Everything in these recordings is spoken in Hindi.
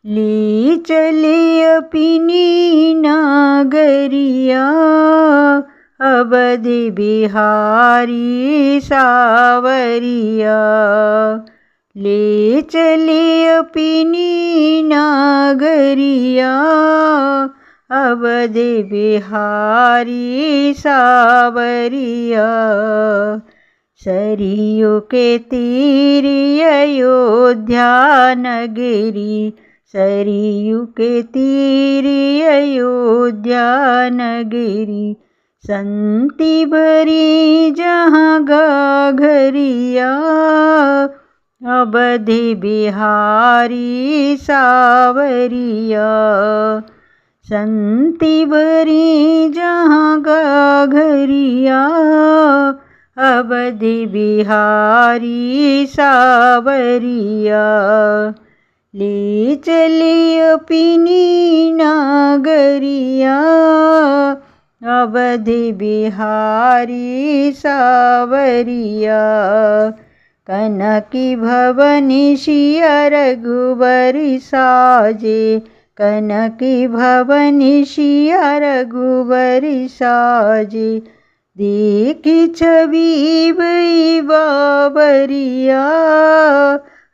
ली चली अपनी नागरिया, अवध बिहारी सावरिया। ले चली अपनी नागरिया, अवध बिहारी सावरिया। सरयू के तीर अयोध्या नगरी, सरयू के तीर अयोध्या नगरी। संति भरी जहाँ घाघरिया, अवध बिहारी सावरिया। संति भरी जहाँ घाघरिया, अवध बिहारी सावरिया। ले चली अपनी नागरिया, अवध बिहारी सावरिया। कनकी भवन सिया रघुबर साजे, कनकी भवन सिया रघुबर साजे। देखी छवि भई बाबरिया,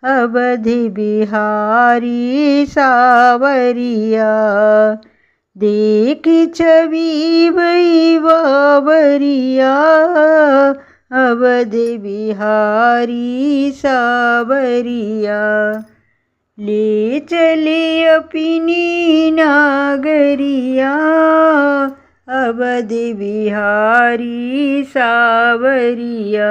अवध बिहारी सावरिया। देखी छवि भई बाबरिया, अवध बिहारी सावरिया। ले चली अपनी नागरिया, अवध बिहारी सावरिया।